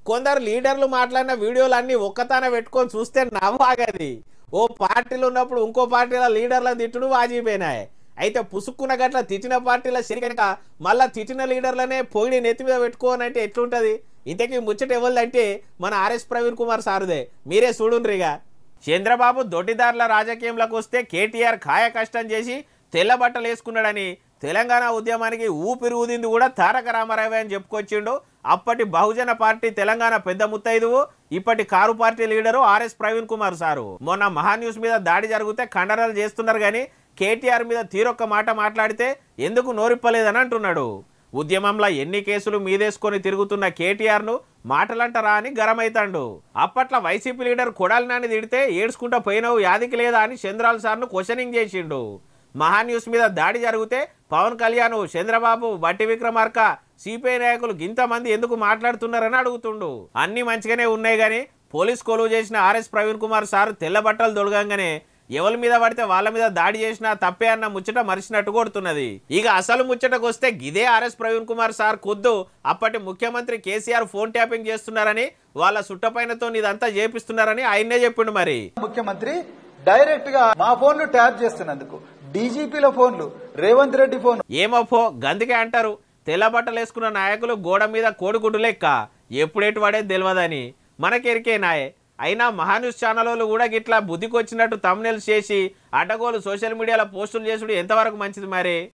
కొందరు లీడర్లు మాట్లాడిన వీడియోలన్నీ ఒక్కతానే పెట్టుకొని చూస్తే నవ్వాగది. ఓ పార్టీలు ఉన్నప్పుడు ఇంకో పార్టీల లీడర్లను తిట్టుడు వాజిపోయినాయి. అయితే పుసుక్కున్న గట్ల తిట్టిన పార్టీల శరికనుక మళ్ళా తిట్టిన లీడర్లనే పొగిడి నెత్తి మీద పెట్టుకోనంటే ఎట్లుంటది? ఇంతకీ ముచ్చట ఎవరిదంటే మన ఆర్ఎస్ ప్రవీణ్ కుమార్ సారుదే. మీరే చూడుండ్రిగా. చంద్రబాబు దొడ్డిదారుల రాజకీయంలోకి వస్తే కేటీఆర్ కాయ కష్టం చేసి తెల్ల బట్టలు వేసుకున్నాడని తెలంగాణ ఉద్యమానికి ఊపిరి ఊదింది కూడా తారక రామారావు అని చెప్పుకొచ్చిండు అప్పటి బహుజన పార్టీ తెలంగాణ పెద్ద ముత్తైదువు, ఇప్పటి car party leader RS Praveen Kumar sir. మొన్న మహాన్యూస్ మీద దాడి జరిగితే ఖండనలు చేస్తున్నారు కానీ కేటీఆర్ మీద తీరొక్క మాట మాట్లాడితే ఎందుకు నోరిప్పలేదని అంటున్నాడు. ఉద్యమంలో ఎన్ని కేసులు మీదేసుకొని తిరుగుతున్న కేటీఆర్ను మాటలంటారా అని గరమైతాండు. అప్పట్లో వైసీపీ లీడర్ కొడాలి నాని తిడితే ఏడ్చుకుంటా పోయినవు యాదికి లేదా అని చంద్రాల సార్ను క్వశ్చనింగ్ చేసిండు. మహాన్యూస్ మీద దాడి జరిగితే పవన్ కళ్యాణ్, చంద్రబాబు, బట్టి విక్రమార్క, సిపిఐ నాయకులు ఇంతమంది ఎందుకు మాట్లాడుతున్నారని అడుగుతుండు. అన్ని మంచిగానే ఉన్నాయి కానీ పోలీస్ కొలువు చేసిన ఆర్ఎస్ ప్రవీణ్ కుమార్ సార్ తెల్ల బట్టలు దొడగంగానే ఎవరి మీద పడితే వాళ్ళ మీద దాడి చేసినా తప్పే అన్న ముచ్చట మరిచినట్టు కొడుతున్నది. ఇక అసలు ముచ్చటకు వస్తే గిదే ఆర్ఎస్ ప్రవీణ్ కుమార్ సార్ ఖుద్దు అప్పటి ముఖ్యమంత్రి కేసీఆర్ ఫోన్ ట్యాపింగ్ చేస్తున్నారని, వాళ్ళ సుట్టపైనతో ఇదంతా చేపిస్తున్నారని ఆయన్నే చెప్పిండు. మరి ముఖ్యమంత్రి డైరెక్ట్ గా మా ఫోన్లు ట్యాప్ చేస్తున్నందుకు డీజీపీల ఫోన్లు, రేవంత్ రెడ్డి ఫోన్ ఏమోఫో గందుకే అంటారు తెల్ల బట్టలు వేసుకున్న నాయకులు గోడ మీద కోడిగుడ్డు లెక్క ఎప్పుడేటు పడేది తెలియదని. మనకెరికే నాయే. అయినా మహాన్యూస్ ఛానల్ కూడా గిట్లా బుద్ధికొచ్చినట్టు తమ్నెల్స్ చేసి అడ్డగోలు సోషల్ మీడియాలో పోస్టులు చేసుడు ఎంతవరకు మంచిది మరి?